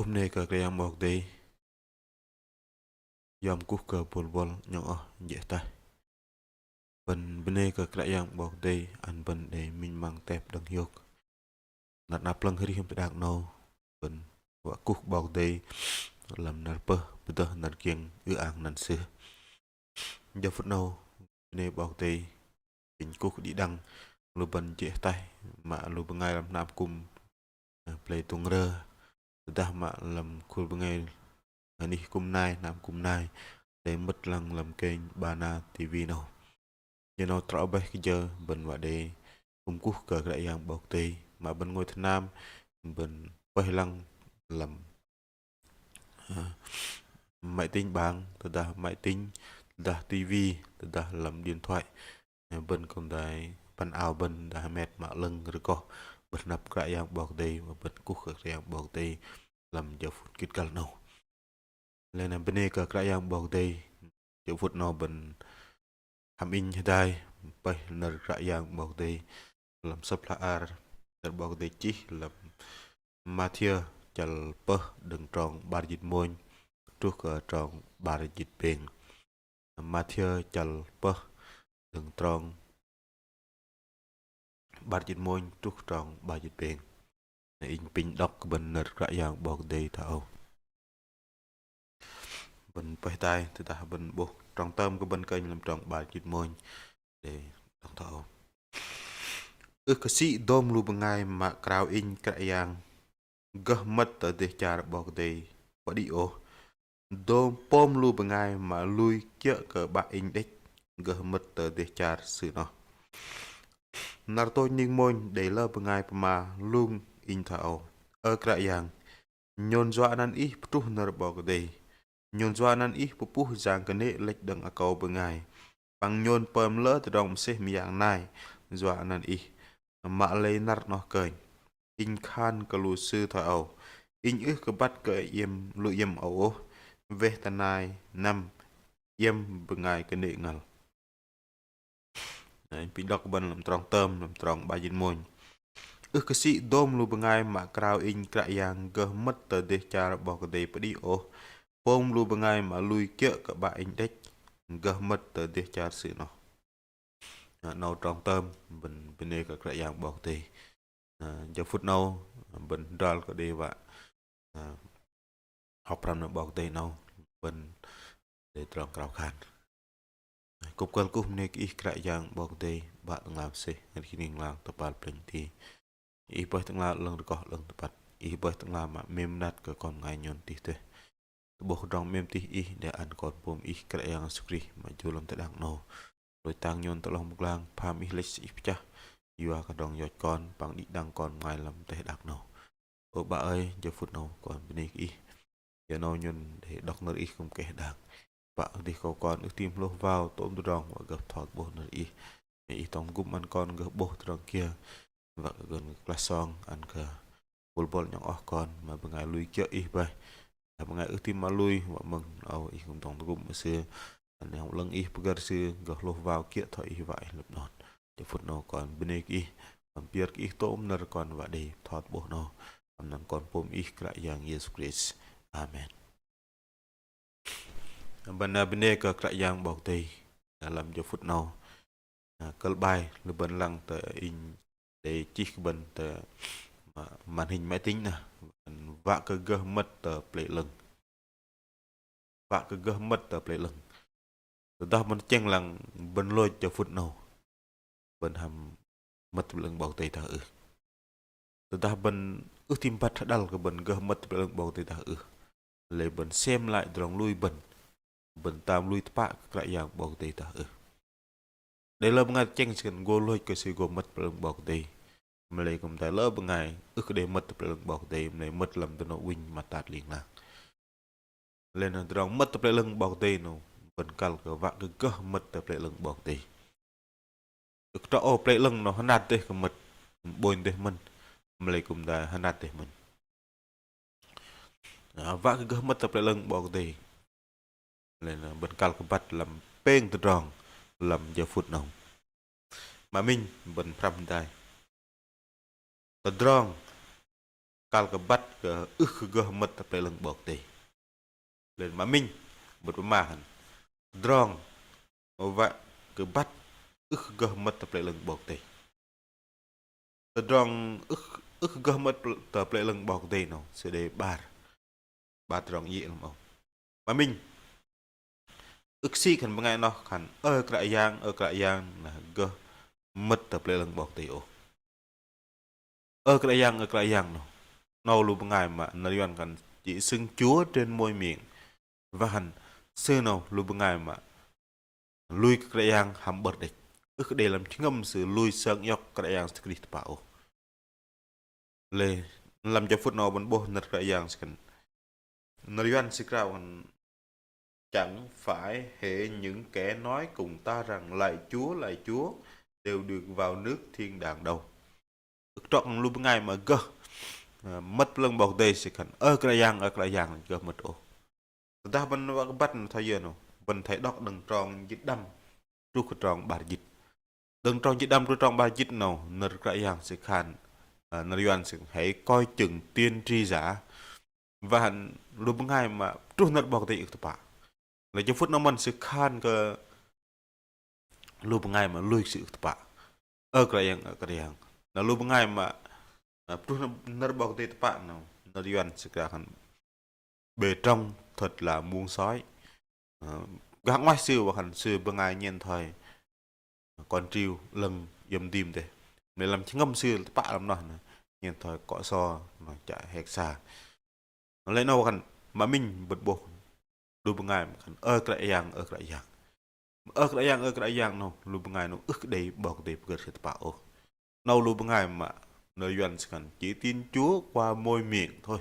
Hôm nay cái yang bọc đi yom cúc cờ bol bol nhong dễ tay bên này cái yang bọc đi anh bên để mình mang tép đằng yok nạt nạp lăng hơi hiểm đặc nâu bên vợ cúc bọc đi làm nạt bơ bây giờ nạt kiêng ư ang nạt xưa giờ phút nâu này bọc đi mình cúc đi đăng lu bên dễ tay mà lu bên ngay làm nạp cùng play tung rơ dah mà làm cool bên ngay anh đi cùng nai nạp cùng nai để mất lăng làm kênh Bana TV nào giờ nó trao bay cái giờ bên và để cùng cúc cờ cái yang bọc tì mà bên ngôi thân nam bên bay lăng làm máy tính bảng từ đó máy tính đã TV từ đó làm điện thoại bên còn đại ban ao bên đã mệt mà lưng rồi có bên nắp cái yang bọc tì và bên cúc cái yang bọc tì làm giờ phút kít cal nào lên là bên này cái yang bọc tì giờ phút nào bên ham in đây bay nở cái yang bọc tì làm sắp là ar nở bọc tì chỉ làm Matthew chal pơ đừng tròn ba dịch môn trước tròn ba dịch bền Matthew chal pơ đừng tròn ba dịch môn trước tròn ba dịch bền in pin đọc bên nợ cái dạng bọc đầy thảo bên bay tay thì ta bên bộ tròn tâm của bên kênh làm tròn ba dịch môn để đọc thảo cái sĩ đom lu bằng ngày mà crowd in cái dạng gah mất ở đây cha bọc đây có đi ô đom pom lu bằng ngày mà lui chợ cờ bạc in đích gah mất ở đây cha sự nó nar tôi ninh môn để lơ bằng ngày mà luôn in thảo ở cái dạng nhon doa nan ý tu nar bọc đây nhon doa nan ý pupu giang cái nệ lệch đằng ở cầu bằng ngày bằng nhon pom lỡ từ đồng xe miệng này doa nan ý mà lấy nar nó cười in khan ka lu sư thảo in ước ka bắt ka yem lu yem ổ về tanai năm yem bengai ka nệ ngal pin đọc ban làm tròn tôm làm tròn ba dinh môn ước ka si dom lu bengai mà krau in kra yang gơ mất tờ de cha bỏ ka de padi o pom lu bengai mà lui kia ka ba in đếch gơ mất tờ de cha sự nó nấu tròn tôm bên này ka kra yang bỏ tì giờ phút nào bên đó có đi và học làm được bọc tay nào bên để tròn cao khăn cục cân cục này ít cái dạng bọc tay bạn làm gì khi mình làm tập bài bình thì ít bởi từng là lần có lần tập bài ít bởi từng là mà mềm nát cái con ngày nhon tí thế bộ trong mềm tí ít để ăn còn bom ít cái dạng sukri mà chưa làm tới đằng nào rồi tăng nhon tới lòng một lang phàm ít lịch ít cha vừa cái đồng giọt con bằng đi đăng con ngoài làm tới đằng nào ô bà ơi giờ phút nào còn bên đây ít giờ nào nhon để đọc nơi ít không kể đằng bà đi cầu con ước tim lô vào tôm tôi rong và gặp thọt bột nơi ít tông gum ăn con gặp bột rong kia và gần class song ăn cả bol bol nhỏ con mà bằng ngày lui chợ ít bay bằng ngày ước tim mà lui và mừng ít không tông gum mà xưa anh em lưng ít bữa xưa gặp lô vào kia thọ ít vậy lập nón giờ phút nào còn bên đây ít còn biết ít tôm nơi còn và để thọt bột nào nang kon pom ít cái yang Yesus Christ amen bên bên cái yang bọc tì làm cho phút nào cơ bài là bên lăng tờ in để chỉ bên tờ màn hình máy tính nè và cái gơ mất tờ play lưng và cái gơ mất tờ play lưng từ đó mình chẳng lăng bên lôi cho phút nào bên hầm mất lưng bọc tì thở từ đó bên ước tim bắt đal cái bên gơ mất lưng bọc tì thở lấy bên xem lại dòng lui bên tam lui tpa cái yang bọc tì thở để lỡ ngày tranh sân gol lôi cái sự gồm mất lưng bọc tì mà lấy cùng tại lỡ ngày ước để mất lưng bọc tì này mất làm từ nó win mà tạt liền là lên là dòng mất lưng bọc tì nó bên cal cái vạ cái gơ mất lưng bọc tì được cho ô lưng nó nát tê cái mất bồi tê mình mà lấy cùng tại nát tê mình vạ cái gơ mất lưng bọc tì lên là bên cal cái bắt làm pen từ tròn làm giờ phút nào mà mình bên pram đây từ tròn kal ke bat ke gah mat pe leng bok te lên mà mình bật mà hẳn drong và ke bat gah mat pe leng bok te drong gah mat pe leng bok te no se de bar drong yi lắm mà mình si kan bengai no kan kerajaan nah gah mat pe leng bok te o kerajaan no nâu lu bengai mà narian kan chỉ xưng chúa trên môi miệng và hành sư nào lu bengai mà lui kerajaan ham berdek để làm chứng âm sự lui sang yok kerajaan sekali tepao le làm cho phút nào bên bo nat kerajaan sekan narian sikrao kan chẳng phải hệ những kẻ nói cùng ta rằng lạy Chúa đều được vào nước thiên đàng đâu. Trọn lu bengai mà gơ mất lưng bọc đây sẽ cần kerajaan gơ mất ô. Ta bên bắt thay giờ nào bên thấy đọc đừng tròn dịch đâm tru cái tròn bà dịch đừng tròn dịch đâm tru tròn bà dịch nào nợ kerajaan sẽ khan narian sẽ hãy coi chừng tiên tri giả và hành lu bengai mà tru nợ bọc đây itu pak. Là trong phút nó mình sẽ khan ke lu bengai mà lui sự tepat kerajaan là lu bengai mà tu nar bọc tê tepat nào narian sẽ akan bề trong thật là muôn sói gác ngoài siêu và hành siêu bengai nhiên thời con triu lần dầm tim thế để làm chứng ngâm siêu tepat làm nó nhiên thời cọ so mà chạy hẹt xa lấy nó hành mà mình bật bộ lu bengai mà kerajaan no lu bengai no để bọc để bật sự bảo nâu lu bengai mà nơi doan sekan chỉ tin Chúa qua môi miệng thôi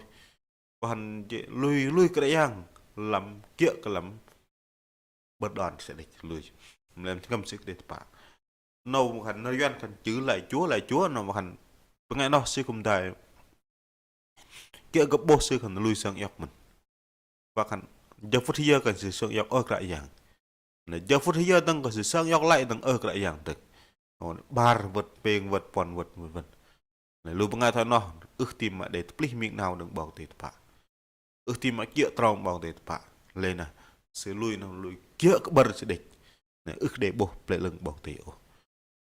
còn lui kerajaan làm kia cái làm bật đòn sẽ để lui làm ngâm sức để bảo nâu hành nơi doan kan chữ lại Chúa nó mà hành bengai no sư cùng đại kia gặp bố sư kan lui sang yok mình và kan giờ phút giờ kan sự sang yok kerajaan giờ phút giờ đang có sự sang yok lại đang kerajaan được bar vật peng vật pon vật vật này lu bengai thôi nó tim mà để plih miệng nào đừng bảo tê pa tim mà kia tròn bảo tê pa lên nè sẽ lui nó lui kia cái bờ sẽ địch này để bổ ple lưng bảo tê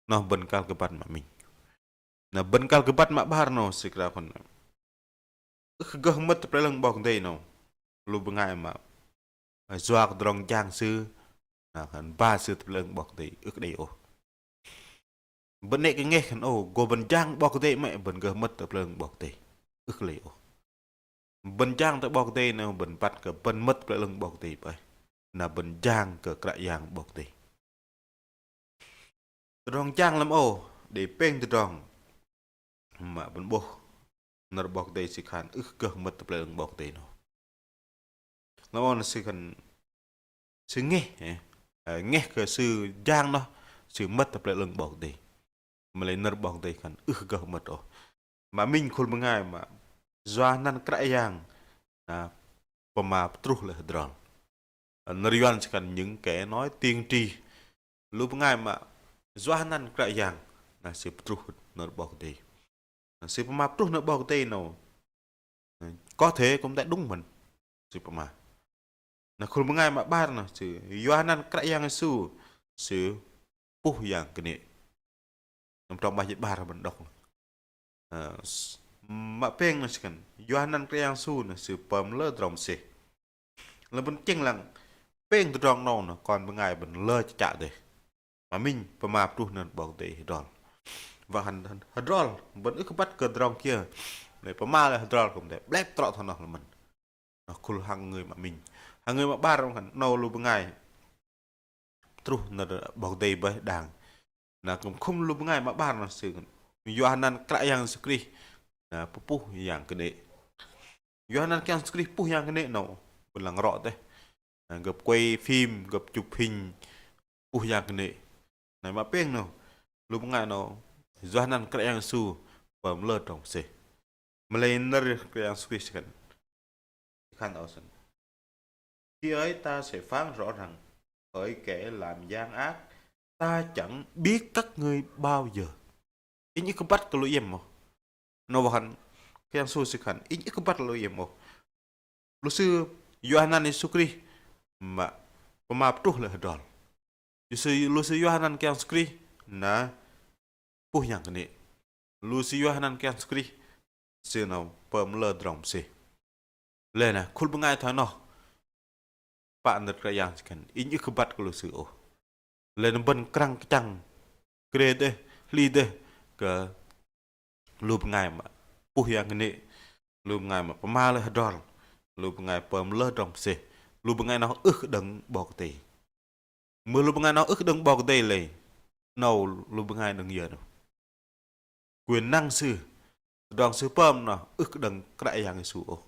nó bên cao cái bắt mà mình là bên cao cái bắt mà bar nó sẽ ra còn gah mất ple lưng bảo tê nó lu bengai mà doak drong jang sư là kan ba sư ple lưng bảo tê để bên này cái nghe khăn go bên trang bọc tê mẹ bên gờ mất tập lưng bọc tê liệu bên trang tập bọc tê nào bên bắt cái bên mất tập lưng bọc tê vậy là bên trang cái kerajaan bọc tê rong trang làm để peng từ rong mà bên bo nợ bọc tê sẽ khăn gờ mất tập lưng bọc tê nó sẽ khăn sẽ nghe cái sự trang nó sự mất tập lưng bọc tê mà lấy nợ bọc tê khăn gờ mất mà mình khôn bengai mà doanan kerajaan pema truh là drong narian sekan những kẻ nói tiên tri lu bengai mà doanan kerajaan là sự truh nợ bọc tê sự pema truh nợ bọc tê nào có thể cũng đã đúng mình sự pema là khôn bengai mà ba là sự doanan kerajaan su sự puh yang kene trong bài ba là mình đọc mà peng là sekan doanan kerajaan su là sự pem lơ drong se là bên chừng lằng peng drong nào nó còn bengai bên lơ chạ đấy mà mình pema truh nợ bọc tê drong và hành drol vẫn cứ bắt cờ drong kia để pema là drol cũng để blep trọ thằng nào là mình khul hàng người mà ba trong hành nâu lu bengai truh nợ bọc tê bởi đàng là cũng không lu bengai mà ba nó sự doanan kerajaan sekali pupuh yang kene doanan kerajaan sekali puh yang kene nào bên làng rọ đấy gặp quay phim gặp chụp hình puh yang kene này mà peng nào lu bengai nào doanan kerajaan su pem lơ trong se melainer kerajaan su kan ở sân khi ấy ta sẽ phán rõ rằng hỡi kẻ làm gian ác ta chẳng biết các ngươi bao giờ. Ini kebat kalau iya mau. No bahan yang susikan in ikebat lo yemo lu sư Yohanan Isukri ma pemap tuh lah dol lu sư Yohanan kian skri na puh yang kene lu sư Yohanan kian skri sư nào pem lơ drom se lên à kul bengai thằng nó bạn được cái yang kan in ikebat lu sư o lên bên krang chang kre de li de ke lu bengai ma puh yang kene lu bengai ma pema lơ dol lu bengai pem lơ drom se lu bengai nó đừng bọc tì mưa lu bengai nó đừng bọc tì lệ nào lu bengai đừng giờ đâu quyền năng sư đoàn sư pem nó đừng cái yang su ô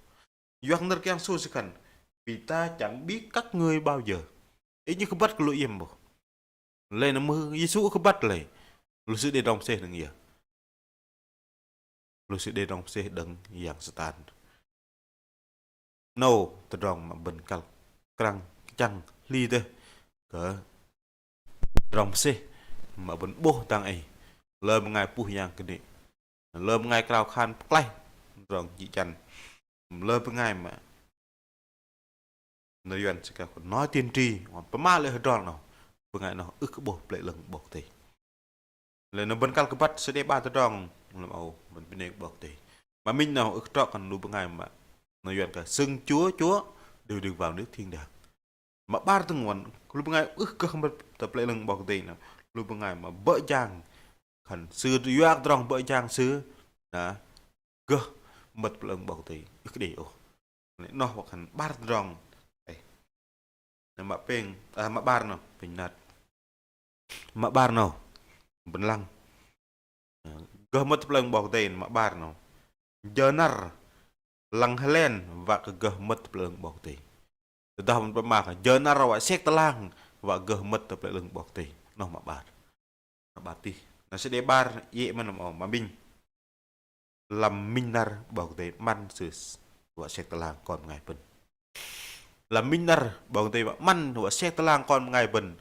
doang nợ yang su sekan vì ta chẳng biết các ngươi bao giờ ấy như không bắt cái lỗi im bộ lên nó mưa Giêsu không bắt lệ lu sư để đồng xe đừng giờ lu sư để đồng xe đừng yang satan no từ đồng mà bên cal krang chăng li de ke drom se mà bên boh tang ai lơ ngai puh yang kene lơ ngai krau khan plai rong chi chan lơ ngai mà nơi yuan sẽ có nói tiên tri hoặc pema le hodol nào ngai nó boh plei leng bok te lên nó bên cal ke bat se de ba tong làm au bên bên bok te mà mình nào trọ còn lu ngai mà nơi yuan cả xưng chúa đều được vào nước thiên đàng mà ba từng nguồn lúc ngay cơ không tập lại lần bọc tiền nào lúc ngay mà vợ chàng khẩn sư doác trong vợ chàng sư đã cơ mật lần bọc tiền cái điều nó hoặc khẩn ba trong mà pen mà ba nào bình nát mà ba nào bình lăng cơ mật lần bọc tiền mà ba nào giờ nar lăng Helen và cơ mật lần bọc tiền dah pemaka jana rawa sek telang wa geh met te leng bok te noh ma bar bati na se de bar ye man ma bing lam minar bok te man sus wa sek telang kon ngai pen lam minar bok te man wa sek telang kon ngai pen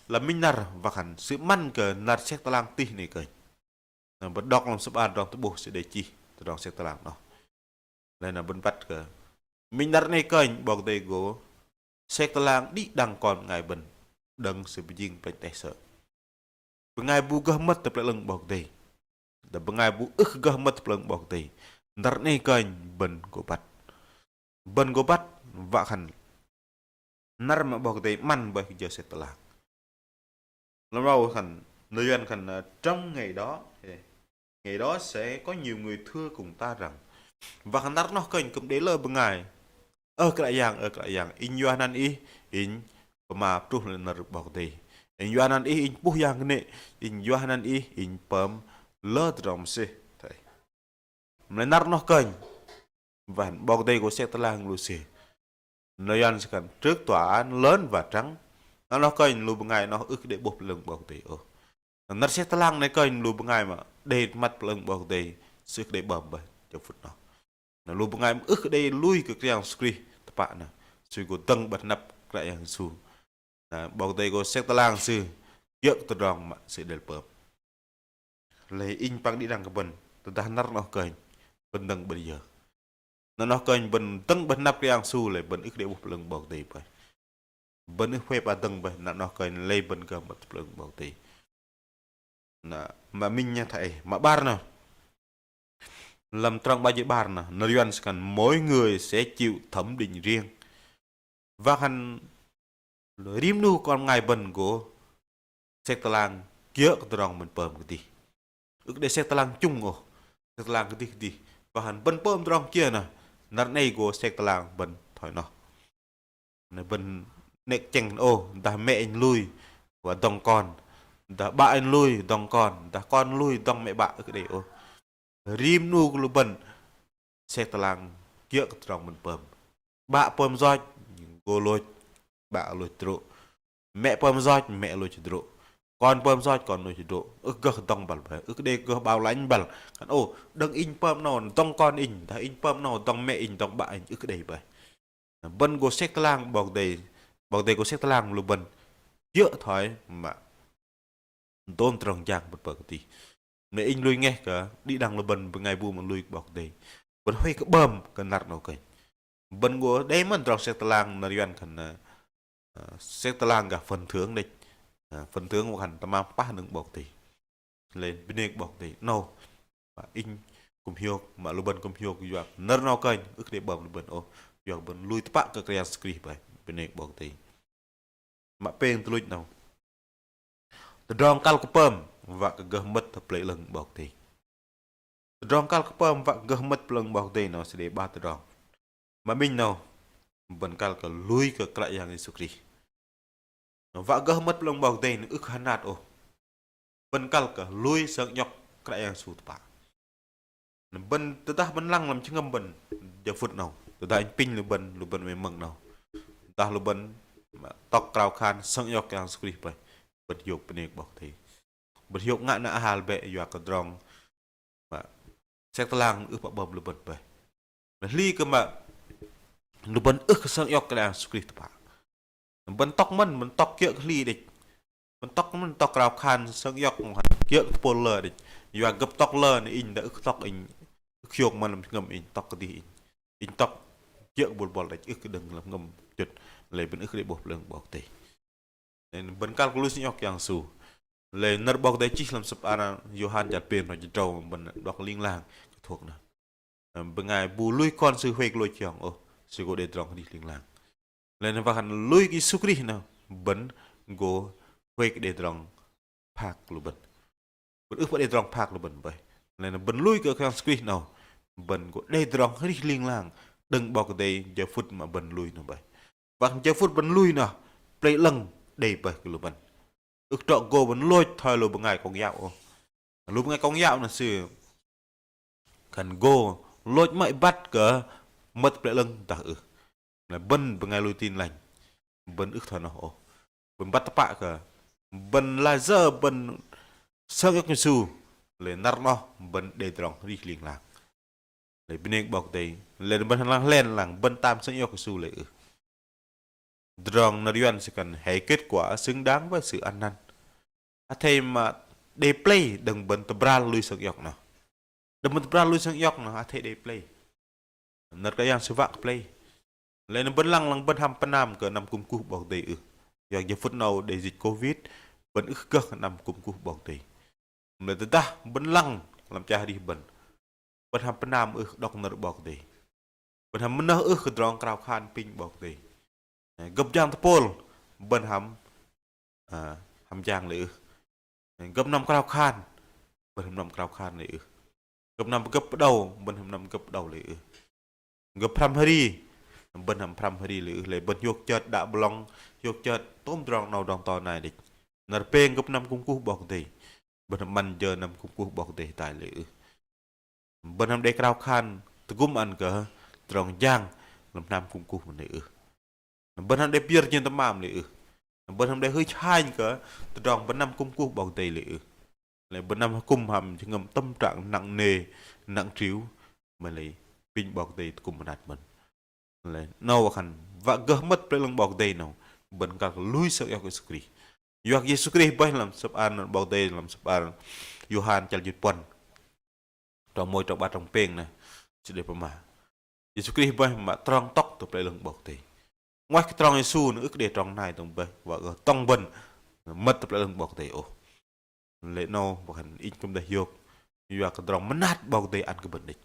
lam minar wa kan sự man ke nar sek telang ti ni ke na bedok lam sebar dong tubuh se de chi dong sek telang noh lên là bên vắt cơ mình đặt này kênh bọc tay gỗ xe lang đi đằng còn ngài bình đằng sự bị dinh bên tay sợ ngài bu gah mất tập lưng bọc tay đã ngài bu gah mất tập lưng bọc tay đặt này kênh bên gỗ bắt vạ khăn nar mà bọc tay man bởi giờ xe lang làm đâu khăn nơi anh khăn trong ngày đó sẽ có nhiều người thưa cùng ta rằng và khán nó kênh cũng để lơ bằng ngày cái yang in Yohanan in mà tuh lên nợ bọc tì in Yohanan in puh yang nè in Yohanan in pem lơ trong se thầy lên nó kênh và bọc tì của xe lang lu se nơi anh sẽ cần trước tòa án lớn và trắng nó kênh lu bằng ngày nó để bột lưng bọc tì nó xe lang này kênh lu bằng ngày mà để mắt lưng bọc tì sức để bầm bởi cho phút nó lu bengai đây lui ke yang skri tepat na sui go teng bat nap kra yang su na bau tay go sek talang sư yek todong ma se del pep le in pang di dang keben tentang nar no kein ben dang ben giờ nó kein ben teng bat nap yang su le ben de bu leng bau tay pa ben phep a teng ba na no kein le ben ka bat leng bau tay na mà mình nha thầy mà bar nào làm trong ba chữ bàn là nơi doan cần mỗi người sẽ chịu thẩm định riêng và hành rim nu con ngài bần của sek talang kia cái tròn mình pơm cái gì để sek talang chung ngô sek talang cái gì và hành bần pơm tròn kia nè nãy này của sek talang bần thỏi nó này bần nẹt chèn ô đã mẹ anh lui và dòng con đã ba anh lui dòng con đã con lui dòng mẹ bạn cái đấy ô rim nu lu ben xe talang kia trong mình pơm bạ pơm roi go lôi bạ lôi trụ mẹ pơm roi mẹ lôi trụ con pơm roi con lôi trụ gơ tông bal phải đây gơ bao lánh bal ô đừng in pơm nào tông con in ta in pơm nào tông mẹ in tông bạ in đây vậy ben go xe talang bọc đầy go xe talang lu ben kia thỏi mà tôn trong giang bật bật tí Nè in lui nghe cả đi đằng là bần với ngày bu mà lui bọc đây bần hơi cái bơm cần nạt nào cái bần của đây mình trong xe talang nari ăn cần xe talang cả phần thưởng đây phần thưởng một hẳn tam am pa đừng bọc thì lên bên đây bọc thì no mà in cùng hiu mà lu bần cùng hiu cái giặc nở nào cái ước để bơm lu bần ô giặc bần lui tpak cái kaya script vậy bên đây bọc thì mà pen tôi lui nào từ đòn cal của bơm và cái gờ mất tập lấy lần bọc thì rong cal cái bơm và gờ mất lần bọc thì nó sẽ để ba từ rong mà mình nào vẫn cal cái lui cái lại yang Yesus và gờ mất lần bọc thì nó ức hắn nạt ô vẫn cal cái lui sang nhọc lại yang Yesus pa bên từ ta bên lăng làm chứng âm bên giờ phút nào từ ta anh pin lu bên về mừng nào ta lu bên tóc cào khan sang nhọc yang Yesus vậy bên dục bên này bọc thì bên dục ngã nã hal bẹ dọa cái rong mà xe talang ước bọc bơm lu bên vậy ly cơ mà lu bên ước sang nhọc cái yang Yesus pa bên tóc mình tóc kia cái ly địch bên tóc cào khan sang nhọc một hạt kia pol lờ địch dọa gấp tóc lờ này in đã ước tóc in khiêu mà làm ngầm in tóc cái đi in tóc kia bột địch ước cái đừng làm ngầm chật lấy bên ước để bột lần bọc thì nên bên calculus nhọc yang su lấy nợ bọc đấy chỉ làm sập ara Johan chặt tiền rồi chỉ trâu bên đọc liên làng thuộc nè bên ngày bù lui con sư huệ lôi chồng ô sư cô để trồng đi liên làng lên và hắn lui cái sukri nào bên go huệ để trồng phạc lù bên ước để trồng phạc lù bên vậy nên bên lui cái con sukri nào bên go để trồng đi liên làng đừng bọc đây giờ phút mà bên lui nào vậy và giờ phút bên lui nào play lần đầy bởi cái lục bần ước trọ cô vẫn lôi thời lục bằng ngày con dạo lục ngày con dạo là sự cần cô lôi mọi bắt cỡ mất lại lưng ta là bần bằng ngày lôi tin lành bần ước thời nào bần bắt tapa cỡ bần là giờ bần sơ các su lên nát nó bần để trồng đi liền lạc để bên này bọc đây lên bần hàng lên làng bần tam sơ các su lại Drong Narian sẽ cần hệ kết quả xứng đáng với sự ăn năn. Thêm mà để play đừng bận tập ra lui sang dọc nào. Đừng bận tập ra lui sang dọc nào. Thế để play. Nật cái yang sẽ vạc play. Lên bận lăng bận ham panam cỡ nằm cùng cú bọc đầy giờ giờ phút nào để dịch Covid bận ức cơ nằm cùng cú bọc đầy. Người ta bận lăng làm cha đi bận. Bận ham panam đọc nật bọc đầy. Bận ham nơ drong crowd khan ping bọc đầy. Gấp giang tập pol bên hầm giang lệ gấp năm cao khan bên hầm năm cao khan lệ gấp năm gấp đầu bên hầm năm gấp đầu lệ gấp pram hari bên hầm pram hari lệ bên yuộc chợt đã blong yuộc chợt tôm tròn nào đòn to này địch nợ pen gấp năm cung cú bọc tề bên hầm man giờ năm cung cú bọc tề tại lệ bên hầm đế cao khan tự cúm ăn cỡ tròn giang làm năm cung cú lệ bên hắn để biar trên tấm mามlệ bên hắn để hơi chai cả từ trong bên năm cung cú bọc tề lệ lại bên năm cung hầm chỉ ngầm tâm trạng nặng nề nặng trĩu mà lại pin bọc tề cùng một hạt mình lại nâu khăn và gỡ mất cái lưng bọc tề nào bên cả lui sợ yêu Jesus Christ yêu Jesus Christ bên làm sập an bọc tề làm sập an Johan chal dứt pon trong môi trong ba trong peng này chỉ để mà Jesus Christ bên mà tròn tóc từ cái lưng bọc tề ngoài cái trong Giêsu nữa để trong này tổng bề và trong bần mất tập lại lần bọc tề ô lệ nô và hành in trong đại học và cái trong mất nát bọc tề ăn cái bần địch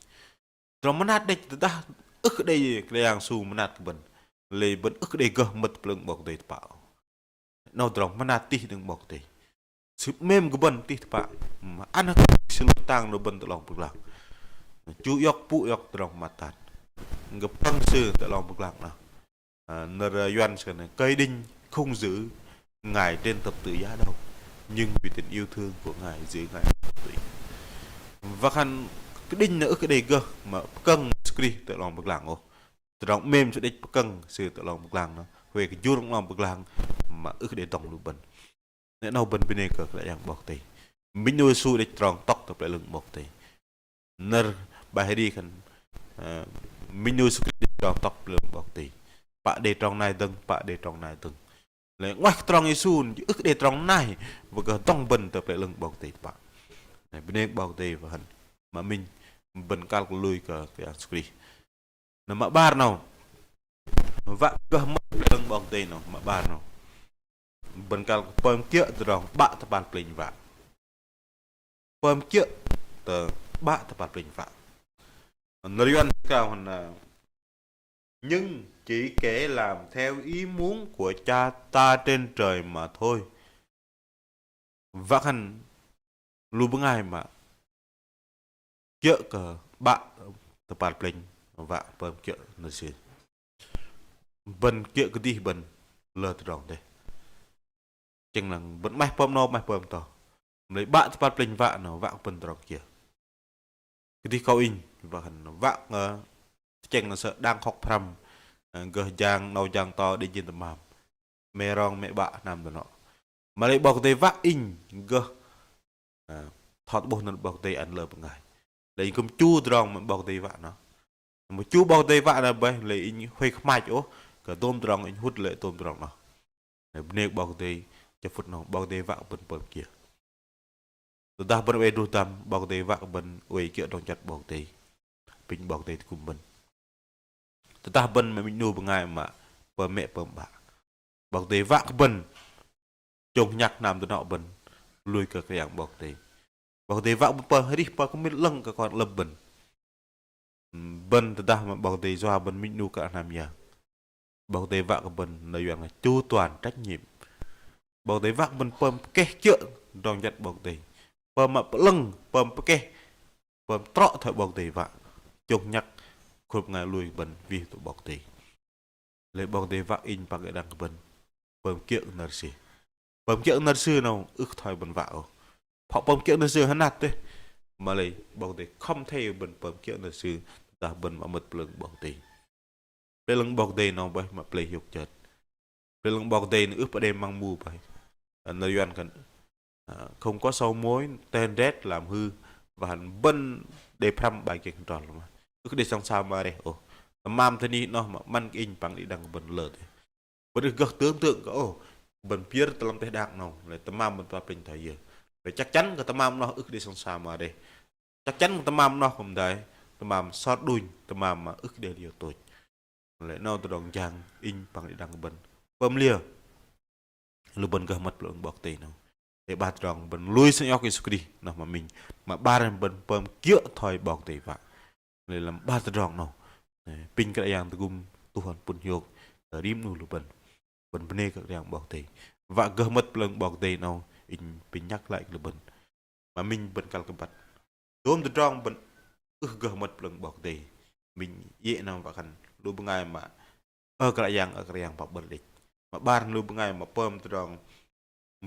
trong mất nát địch ta ức đây cái hàng Giêsu mất nát cái bần lệ bần ức đây cơ mất tập lần bọc tề bảo nô trong mất nát tí đừng bọc tề sự mềm cái bần tí bảo mà ăn cái sự tăng nó bần tự lòng bực lạc chú yóc phụ yóc trong mặt tạt gặp tăng sư tự lòng bực lạc nào nợ doan sẽ là cây đinh không giữ ngài trên tập tự giá đâu nhưng vì tình yêu thương của ngài giữ ngài và khăn cái đinh nữa cái đề cơ mà cân screen tự lòng bực làng ô tự động mềm sẽ đích cân sự tự lòng bực làng nó về cái du lòng bực làng mà ước để tổng lục bần nếu nào bần bên này cơ lại đang bọc tì mình nuôi su để tròn tóc tập lại lưng bọc tì nợ bài đi khăn mình nuôi su để tròn tóc lưng bọc tì pak để trong này từng lại ngoài trong Giêsu ức để trong này và cái tông bần tập lại lưng bọc tì pak bên này bọc tê và hẳn mà mình bần cal của lui cái screen nó mà bar nào vạ cơ mất lưng bọc tê nào mà bar nào bần cal pom kia từ đó bạ tập bàn plình vạ pom kia từ bạ tập bàn plình vạ nó liên cao hẳn nhưng chỉ kể làm theo ý muốn của cha ta trên trời mà thôi. Vác hẳn lưu bưng ai mà kia cờ bạ tập bản plình và bơm kia nó xì bần kia cứ đi bần lơ từ đòn đây chừng là vẫn mai bơm no mai bơm to lấy bạ tập bản plình vạ nó vạ bần từ đòn kia cái đi câu in và hẳn vạ chừng là sợ đang học pram gờ giang nâu giang to đi trên tầm mầm mẹ rong mẹ bạ nằm từ nọ mà lấy bọc tay vác in gờ thọt bồn nó bọc tay ăn lơ một ngày lấy cầm chu tròn mà bọc tay vạ nó một chu bọc tay vạ là bây lấy in huay mai chỗ cả tôm tròn in hút lại tôm tròn nó nên bọc tay cho phút nó bọc tay vạ bên bờ kia tụi ta bên bên đu tâm bọc tay vạ bên uy kia trong chặt bọc tay bình bọc tay cùng bên tụi ta bên mà mình nuôi một ngày mà bờ mẹ bờ bà bọc tay vạ bên chồng nhạc nam tụi nọ bên lui cả cái dạng bọc tay vạ bờ hơi đi bờ có biết lưng cả con lâm bên tụi ta mà bọc tay do bên mình nuôi cả nam nhà bọc tay vạ bên là dạng là chu toàn trách nhiệm bọc tay vạ bên bơm kê chợ trong chặt bọc tay bơm mà lưng bơm kê bơm trọ thôi bọc tay vạ chồng nhạc khúc ngày lui bên vì tụi bọc tay lấy bọc tay vạ in bằng cái đằng bên bơm kia nợ xì bơm kia nợ xưa nào ước thôi bên vạo họ bơm kia nợ xưa hắn nạt đấy mà lấy bọc tay không theo bên bơm kia nợ xưa ta bên mà mật lưng bọc tay bên lưng bọc tay nó bởi mà play hiệu chợt bên lưng bọc tay nó ước vào đêm mang mù vậy nơi doan cần không có sâu mối tên rét làm hư và hẳn bên để phăm bài kiện tròn mà ước để xong sao mà đây ồ mam thế này nó mà man in bằng đi đằng bên lợt vẫn được gật tưởng tượng có bên phía tầm tay đạc nào lại tầm mam bên tòa bình thời giờ rồi chắc chắn cái tầm mam nó ước để xong sao mà đây chắc chắn tầm mam nó không đấy tầm mam sót đuôi tầm mam mà ước để điều tội lại nó từ đồng giang in bằng đi đằng bên bơm lia lu bên gờ mặt lượng bọc tay nào để ba tròn bên lui sang nhóc cái đi nào mà mình mà ba lần bên bơm kia thôi bọc tay vạ này làm ba tròn nào pin cái dạng từ gum tuhan pun yok rim nu lu bên bên này cái dạng bọc tay và gờ mặt lượng bọc tay nào in pin nhắc lại lu bên mà mình bên cal cái bát tôm từ tròn bên gờ mặt lượng bọc tay mình dễ nào và khăn lu bên ngay mà ở cái dạng bọc bên địch mà ba lu bên ngay mà bơm từ tròn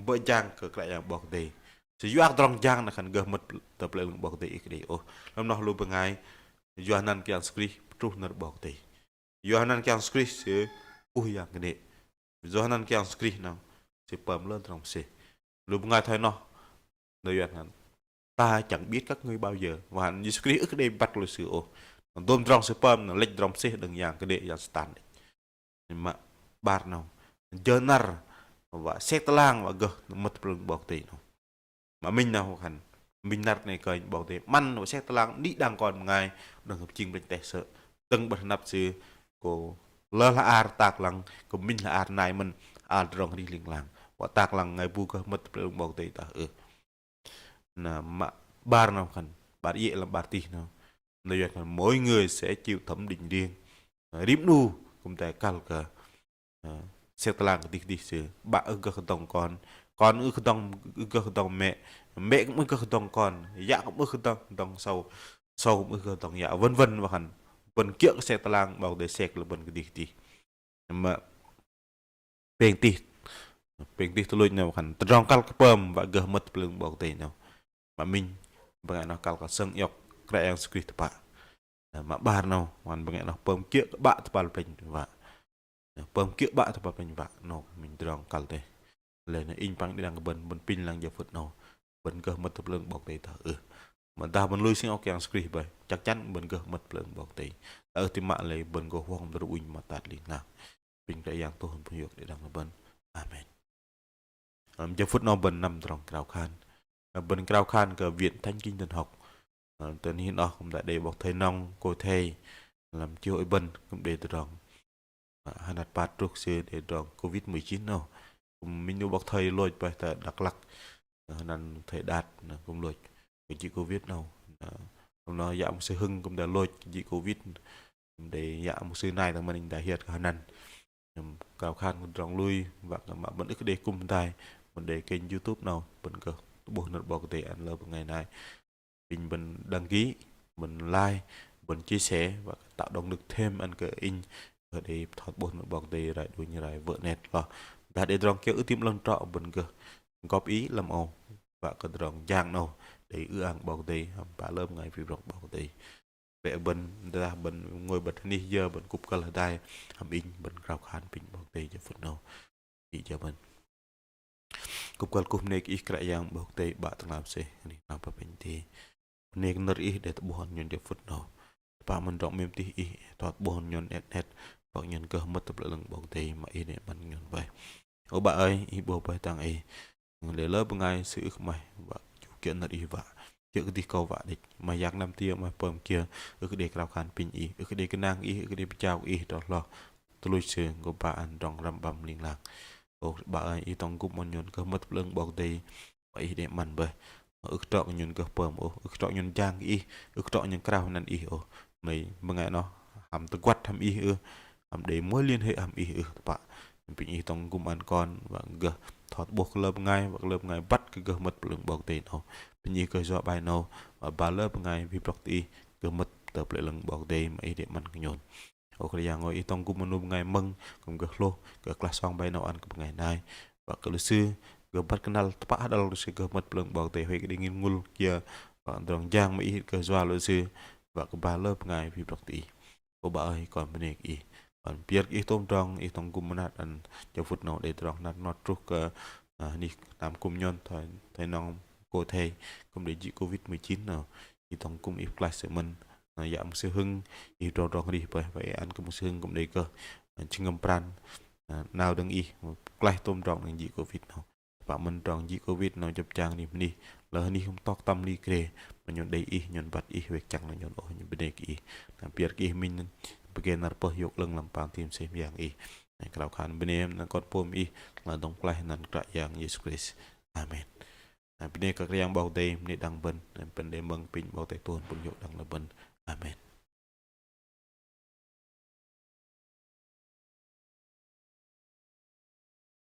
bơi giang cái dạng bọc tay si yuak trong giang là khăn gờ mặt tập lại lượng bọc tay cái đi ô làm nó lu bên ngay Yohanan kian skri truh nar bok te Yohanan kian skri se yang gede Yohanan kian skri nào se pam lên trong se lúc ngay thôi nó nơi Yohanan ta chẳng biết các ngươi bao giờ và hắn như skri ức đây bắt lời sự ô còn tôm trong se pam nó lệch trong se đừng yang gede yang stand mà bar nào jonar và xe talang và gờ mất lượng bok te nào mà mình nào hẳn mình nạt này coi bảo thế man nó sẽ lang đi đang còn ngày đừng hợp trình bên tệ sợ từng bật nạp sự của lơ là ar tạc lăng của mình là ar này mình ar rong đi liền làng và tạc lăng ngày bu cơ mất lượng bảo thế ta là mà bar nào cần bar dễ là bar tì nào nơi là mỗi người sẽ chịu thẩm định riêng rim nu cũng tại cal cả sẽ lang cái đi sự bạn ư cơ tổng con ư cơ tổng mẹ cũng ư cơ tổng con dạ cũng ư cơ tổng sau cũng ư cơ tổng dạ vân vân và hẳn vân kia sẽ lang bảo để sẹt là vân cái đi mà bền tì tôi luôn nào hẳn trong cal cái pơm và gờ mất lượng bảo tệ nào mà mình bằng nó cal cả sân yộc cái em script bạn mà ba nào hoàn bằng nó pơm kia bạn tập bạn và pơm kia bạn tập bạn và nó mình trong cal đây lên in bằng đi đang bên pin lang giờ phút nào bên cơ mất tập lượng bọc tệ thở mà ta bên lui sinh ok script vậy chắc chắn bên cơ mất lượng bọc tệ ở thì mạng lấy bên cơ hoang được win mà tạt liền nào bình đại giang tôi không hiểu để đang bên amen giờ phút nào bên nằm trong cào khan bên cao khan cái viện thanh kinh thần học từនេះអស់ខ្ញុំតែដេបថៃណងកូថេlàm chiêu ấy bên cũng để từ rong hắn đặt bát trước xe để rong covid-19 nào cũng mình nu bọc thầy lôi bài tại đặc lắc nên thầy đạt cũng lôi cái chị covid nào cũng nó giảm một sự hưng cũng đã lôi cái chị covid để giảm một sự này là mình đã hiện khả năng cao khan cũng rong lui và mà vẫn cứ để cùng tài mình để kênh YouTube nào vẫn cơ bộ nó bỏ cái anh lơ ngày này mình đăng ký mình like mình chia sẻ và tạo động lực thêm anh cờ in để thoát buồn bằng tì lại đuôi như lại vợ nét và đã để rong kéo ưu tiên lần trọ mình cơ góp ý làm ồn và cái rong giang nào để ưu ăn bằng tì bà lớp ngày vì rong bằng tì vẽ bên ra bên ngồi bật đi giờ bên cục cái là đai hàm in bên rào khán bình bằng tì cho phút nào chỉ cho mình cục cái cục này ít cái yang bằng tì bạn từng làm gì này làm apa penting này neri để buồn nhân cho phút nào và mình rộng mềm tí thoát buồn nhân net và nhân cơ mất tập lượng bằng tì mà để mình nhân vậy ô bà ơi bố bài tăng để lớp ngay sự mày và chủ kiện là đi vạ chứ đi câu vạ địch mà giặc năm tia mà bơm kia cái để cao khán pin cái để cái nang cái để chào đó lo tôi lui sườn của bà anh rong răm bầm liên lạc ô bà ơi tông cục mình nhân cơ mất tập lượng bằng tì mà để mình vậy trọ nhân cơ bơm trọ nhân trang trọ nhân cao nên này mừng nó hàm tự quát hàm hàm để mối liên hệ hàm bạn bị tông cùng ăn con và gờ thoát buộc lớp ngay và lớp ngay bắt cái gờ mật lượng bọc tiền nào bị cơ do bài nào và ba lớp ngay vì bọc tiền gờ mật tập lại lượng bọc tiền mà để mình nhổn ok là ngồi tông cùng mình ngay mừng cùng gờ lô gờ class song bài nào ăn cùng ngày nay và cái sư gờ bắt kenal tepat adalah sư gờ mật lượng bọc tiền hay cái dingin ngul kia và đường giang mà cơ do luật sư và cái ba lớp ngay vì bọc tiền cô bà ơi còn bên này biar tôm trong tông cung nát anh cho phút nào để trong nát nó trúc đi làm cung nhân thời nong cô thầy cũng để trị covid-19 nào tông cung class mình giảm sự hưng trong đi vậy anh cũng sự hưng cũng để cơ chừng ngâm pran nào đừng class tôm trong đang trị covid nào và mình trong trị covid nào chụp trang đi là đi không toát tâm đi kề mà nhon đây nhon bật việc chẳng là nhon ở những bên đây biar mình bagian narpah yuk leng lampang tim sem yang kalau kan benem nan kot pom là dong plai nan kra yang Yesus Kristus amen bene ka yang bau te ni dang ben pen de meng pin bau te tuan pun yuk dang la ben amen